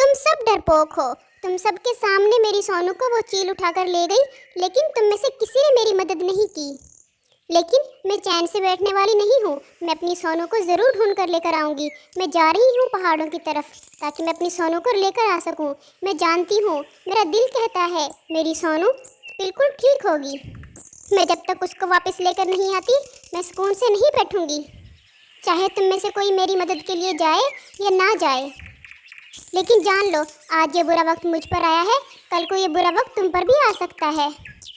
तुम सब डरपोक हो। तुम सबके सामने मेरी सोनू को वो चील उठा कर ले गई, लेकिन तुम में से किसी ने मेरी मदद नहीं की। लेकिन मैं चैन से बैठने वाली नहीं हूँ। मैं अपनी सोनू को ज़रूर ढूंढ कर लेकर आऊँगी। मैं जा रही हूँ पहाड़ों की तरफ, ताकि मैं अपनी सोनू को लेकर आ सकूँ। मैं जानती हूँ, मेरा दिल कहता है मेरी सोनू बिल्कुल ठीक होगी। मैं जब तक उसको वापस लेकर नहीं आती, मैं सुकून से नहीं बैठूँगी। चाहे तुम में से कोई मेरी मदद के लिए जाए या ना जाए, लेकिन जान लो, आज ये बुरा वक्त मुझ पर आया है, कल को ये बुरा वक्त तुम पर भी आ सकता है।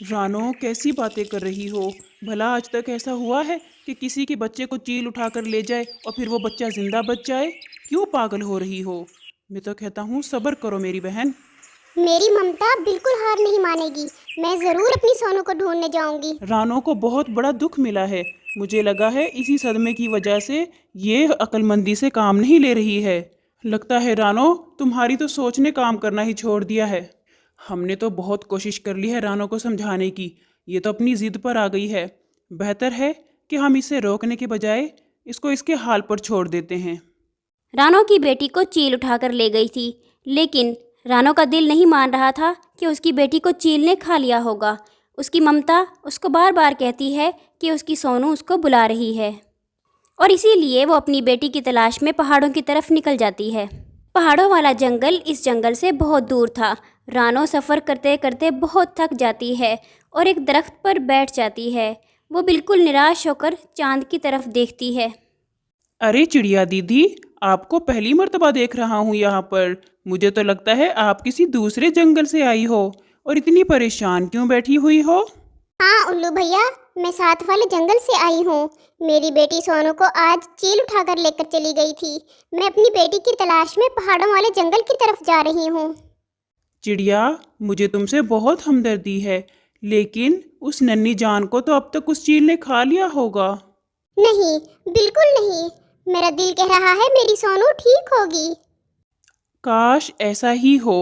रानो, कैसी बातें कर रही हो? भला आज तक ऐसा हुआ है कि किसी के बच्चे को चील उठाकर ले जाए और फिर वो बच्चा जिंदा बच जाए? क्यों पागल हो रही हो? मैं तो कहता हूँ सब्र करो मेरी बहन। मेरी ममता बिल्कुल हार नहीं मानेगी। मैं ज़रूर अपनी सोनू को ढूंढने जाऊंगी। रानो को बहुत बड़ा दुख मिला है। मुझे लगा है इसी सदमे की वजह से ये अक्लमंदी से काम नहीं ले रही है। लगता है रानो, तुम्हारी तो सोच ने काम करना ही छोड़ दिया है। हमने तो बहुत कोशिश कर ली है रानो को समझाने की, ये तो अपनी ज़िद पर आ गई है। बेहतर है कि हम इसे रोकने के बजाय इसको इसके हाल पर छोड़ देते हैं। रानो की बेटी को चील उठाकर ले गई थी, लेकिन रानो का दिल नहीं मान रहा था कि उसकी बेटी को चील ने खा लिया होगा। उसकी ममता उसको बार बार कहती है कि उसकी सोनू उसको बुला रही है, और इसीलिए वो अपनी बेटी की तलाश में पहाड़ों की तरफ निकल जाती है। पहाड़ों वाला जंगल इस जंगल से बहुत दूर था। रानो सफ़र करते करते बहुत थक जाती है और एक दरख्त पर बैठ जाती है। वो बिल्कुल निराश होकर चांद की तरफ देखती है। अरे चिड़िया दीदी, आपको पहली मर्तबा देख रहा हूँ यहाँ पर। मुझे तो लगता है आप किसी दूसरे जंगल से आई हो, और इतनी परेशान क्यों बैठी हुई हो? हाँ उल्लू भैया, मैं साथ वाले जंगल से आई हूँ। मेरी बेटी सोनू को आज चील उठाकर लेकर चली गई थी। मैं अपनी बेटी की तलाश में पहाड़ों वाले जंगल की तरफ जा रही हूँ। चिड़िया, मुझे तुमसे बहुत हमदर्दी है, लेकिन उस नन्ही जान को तो अब तक उस चील ने खा लिया होगा। नहीं, बिल्कुल नहीं। मेरा दिल कह रहा है मेरी सोनू ठीक होगी। काश ऐसा ही हो।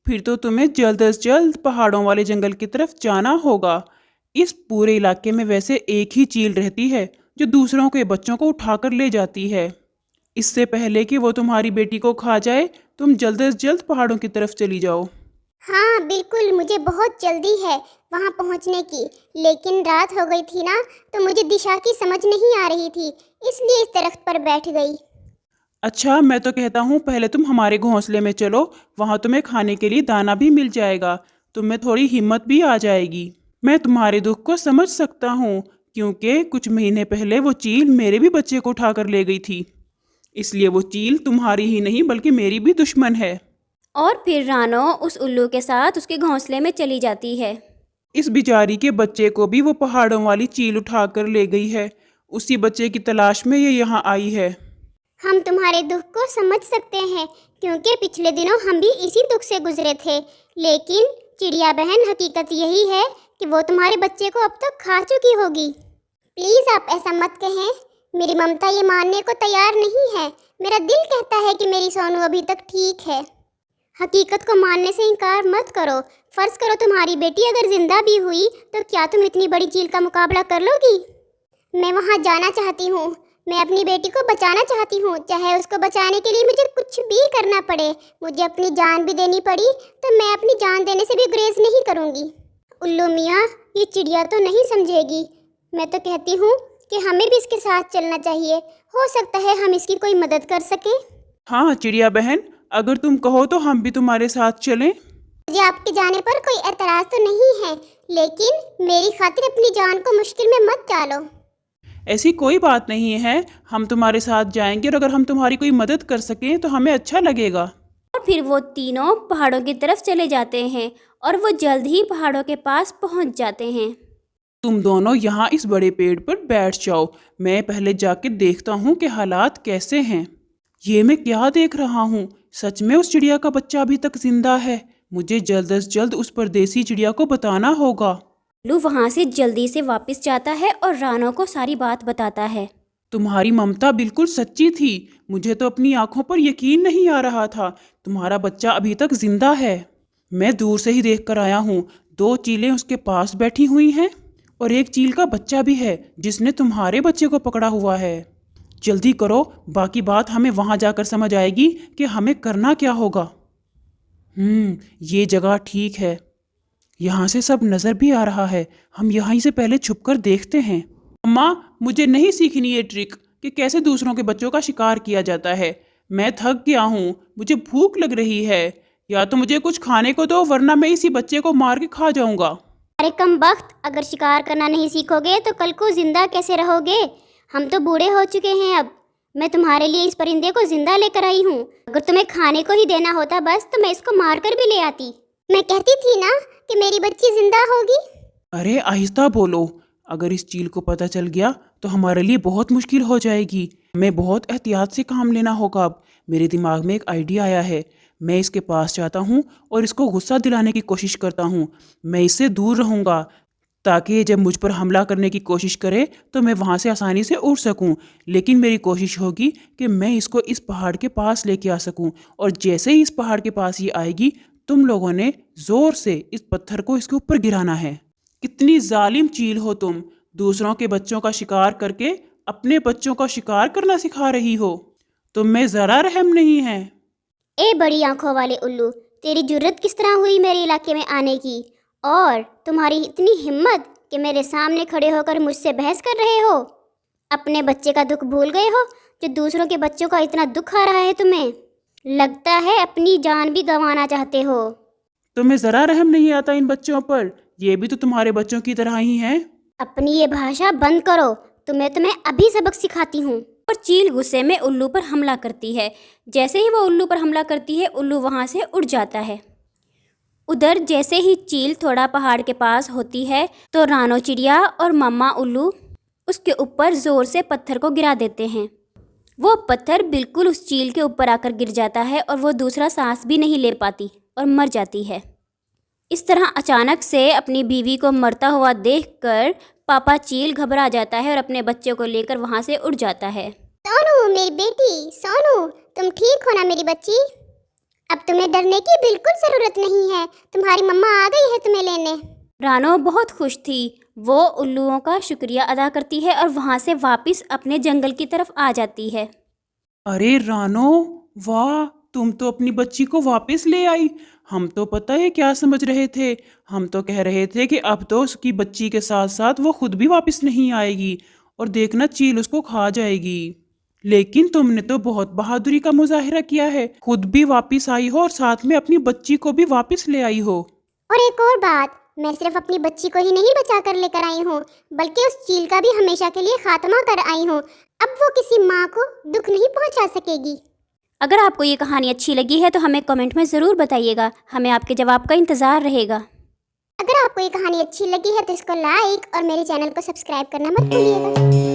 फिर तो तुम्हें जल्द अज जल्द पहाड़ों वाले जंगल की तरफ जाना होगा। इस पूरे इलाके में वैसे एक ही चील रहती है जो दूसरों के बच्चों को उठाकर ले जाती है। इससे पहले कि वो तुम्हारी बेटी को खा जाए, तुम जल्द अज जल्द पहाड़ों की तरफ चली जाओ। हाँ बिल्कुल, मुझे बहुत जल्दी है वहाँ पहुँचने की। लेकिन रात हो गई थी ना, तो मुझे दिशा की समझ नहीं आ रही थी, इसलिए इस दरख्त पर बैठ गई। अच्छा, मैं तो कहता हूँ पहले तुम हमारे घोंसले में चलो, वहाँ तुम्हें खाने के लिए दाना भी मिल जाएगा। तुम्हें थोड़ी हिम्मत भी आ जाएगी। मैं तुम्हारे दुख को समझ सकता हूँ, क्योंकि कुछ महीने पहले वो चील मेरे भी बच्चे को उठाकर ले गई थी। इसलिए वो चील तुम्हारी ही नहीं बल्कि मेरी भी दुश्मन है। और फिर रानो उस उल्लू के साथ उसके घोंसले में चली जाती है। इस बिचारी के बच्चे को भी वो पहाड़ों वाली चील उठाकर ले गई है। उसी बच्चे की तलाश में ये यहाँ आई है। हम तुम्हारे दुख को समझ सकते हैं, क्योंकि पिछले दिनों हम भी इसी दुख से गुजरे थे। लेकिन चिड़िया बहन, हकीकत यही है कि वो तुम्हारे बच्चे को अब तक खा चुकी होगी। प्लीज़ आप ऐसा मत कहें। मेरी ममता ये मानने को तैयार नहीं है। मेरा दिल कहता है कि मेरी सोनू अभी तक ठीक है। हकीकत को मानने से इनकार मत करो। फ़र्ज़ करो तुम्हारी बेटी अगर ज़िंदा भी हुई, तो क्या तुम इतनी बड़ी चील का मुकाबला कर लोगी? मैं वहाँ जाना चाहती हूँ। मैं अपनी बेटी को बचाना चाहती हूँ, चाहे उसको बचाने के लिए मुझे कुछ भी करना पड़े। मुझे अपनी जान भी देनी पड़ी तो मैं अपनी जान देने से भी गुरेज नहीं करूँगी। उल्लू मियाँ, ये चिड़िया तो नहीं समझेगी। मैं तो कहती हूँ कि हमें भी इसके साथ चलना चाहिए। हो सकता है हम इसकी कोई मदद कर सकें। हाँ चिड़िया बहन, अगर तुम कहो तो हम भी तुम्हारे साथ चलें। मुझे आपके जाने पर कोई एतराज़ तो नहीं है, लेकिन मेरी खातिर अपनी जान को मुश्किल में मत डालो। ऐसी कोई बात नहीं है, हम तुम्हारे साथ जाएंगे, और अगर हम तुम्हारी कोई मदद कर सकें तो हमें अच्छा लगेगा। और फिर वो तीनों पहाड़ों की तरफ चले जाते हैं और वो जल्द ही पहाड़ों के पास पहुंच जाते हैं। तुम दोनों यहाँ इस बड़े पेड़ पर बैठ जाओ। मैं पहले जाके देखता हूँ कि हालात कैसे हैं। ये मैं क्या देख रहा हूँ? सच में उस चिड़िया का बच्चा अभी तक जिंदा है। मुझे जल्द से जल्द उस परदेसी चिड़िया को बताना होगा। उल्लू वहाँ से जल्दी से वापस जाता है और रानो को सारी बात बताता है। तुम्हारी ममता बिल्कुल सच्ची थी। मुझे तो अपनी आंखों पर यकीन नहीं आ रहा था। तुम्हारा बच्चा अभी तक जिंदा है। मैं दूर से ही देख कर आया हूँ। 2 चीलें उसके पास बैठी हुई हैं, और एक चील का बच्चा भी है जिसने तुम्हारे बच्चे को पकड़ा हुआ है। जल्दी करो, बाकी बात हमें वहाँ जाकर समझ आएगी कि हमें करना क्या होगा। ये जगह ठीक है। यहाँ से सब नज़र भी आ रहा है। हम यहाँ से पहले छुप कर देखते हैं। अम्मा, मुझे नहीं सीखनी ये ट्रिक कि कैसे दूसरों के बच्चों का शिकार किया जाता है। मैं थक गया हूँ, मुझे भूख लग रही है। या तो मुझे कुछ खाने को दो, वरना मैं इसी बच्चे को मार के खा जाऊँगा। अरे कम वक्त, अगर शिकार करना नहीं सीखोगे तो कल को जिंदा कैसे रहोगे? हम तो बूढ़े हो चुके हैं अब। मैं तुम्हारे लिए इस परिंदे को जिंदा लेकर आई हूँ। अगर तुम्हें खाने को ही देना होता बस, तो मैं इसको मार कर भी ले आती। मैं कहती थी ना कि मेरी बच्ची जिंदा होगी। अरे आहिस्ता बोलो, अगर इस चील को पता चल गया तो हमारे लिए बहुत मुश्किल हो जाएगी। हमें बहुत एहतियात से काम लेना होगा। अब मेरे दिमाग में एक आइडिया आया है। मैं इसके पास जाता हूँ और इसको गुस्सा दिलाने की कोशिश करता हूँ। मैं इससे दूर रहूँगा ताकि जब मुझ पर हमला करने की कोशिश करे तो मैं वहाँ से आसानी से उड़ सकूँ। लेकिन मेरी कोशिश होगी कि मैं इसको इस पहाड़ के पास लेके आ सकूँ, और जैसे ही इस पहाड़ के पास ये आएगी, तुम लोगों ने ज़ोर से इस पत्थर को इसके ऊपर गिराना है। कितनी जालिम चील हो तुम, दूसरों के बच्चों का शिकार करके अपने बच्चों का शिकार करना सिखा रही हो। तुम में ज़रा रहम नहीं है। ए बड़ी आंखों वाले उल्लू, तेरी जुर्रत किस तरह हुई मेरे इलाके में आने की? और तुम्हारी इतनी हिम्मत कि मेरे सामने खड़े होकर मुझसे बहस कर रहे हो? अपने बच्चे का दुख भूल गए हो, जो दूसरों के बच्चों का इतना दुख आ रहा है तुम्हें? लगता है अपनी जान भी गंवाना चाहते हो। तुम्हें ज़रा रहम नहीं आता इन बच्चों पर? ये भी तो तुम्हारे बच्चों की तरह ही हैं। अपनी ये भाषा बंद करो, तुम्हें अभी सबक सिखाती हूँ। और चील गुस्से में उल्लू पर हमला करती है। जैसे ही वो उल्लू पर हमला करती है, उल्लू वहाँ से उड़ जाता है। उधर जैसे ही चील थोड़ा पहाड़ के पास होती है तो रानो चिड़िया और मम्मा उल्लू उसके ऊपर ज़ोर से पत्थर को गिरा देते हैं। वो पत्थर बिल्कुल उस चील के ऊपर आकर गिर जाता है और वो दूसरा सांस भी नहीं ले पाती और मर जाती है। इस तरह अचानक से अपनी बीवी को मरता हुआ देखकर पापा चील घबरा जाता है और अपने बच्चे को लेकर वहाँ से उड़ जाता है। सोनू मेरी बेटी, सोनू तुम ठीक हो ना मेरी बच्ची? अब तुम्हें डरने की बिल्कुल ज़रूरत नहीं है, तुम्हारी मम्मा आ गई है तुम्हें लेने। रानो बहुत खुश थी। वो उल्लुओं का शुक्रिया अदा करती है और वहाँ से वापस अपने जंगल की तरफ आ जाती है। अरे रानो, वाह, तुम तो अपनी बच्ची को वापस ले आई। हम तो पता है क्या समझ रहे थे, हम तो कह रहे थे कि अब तो उसकी बच्ची के साथ साथ वो खुद भी वापस नहीं आएगी और देखना चील उसको खा जाएगी। लेकिन तुमने तो बहुत बहादुरी का मुजाहिरा किया है, खुद भी वापस आई हो और साथ में अपनी बच्ची को भी वापस ले आई हो। और एक और बात, मैं सिर्फ अपनी बच्ची को ही नहीं बचा कर लेकर आई हूँ, बल्कि उस चील का भी हमेशा के लिए खात्मा कर आई हूँ। अब वो किसी माँ को दुख नहीं पहुँचा सकेगी। अगर आपको ये कहानी अच्छी लगी है तो हमें कमेंट में ज़रूर बताइएगा, हमें आपके जवाब का इंतज़ार रहेगा। अगर आपको ये कहानी अच्छी लगी है तो इसको लाइक और मेरे चैनल को सब्सक्राइब करना मत भूलिएगा।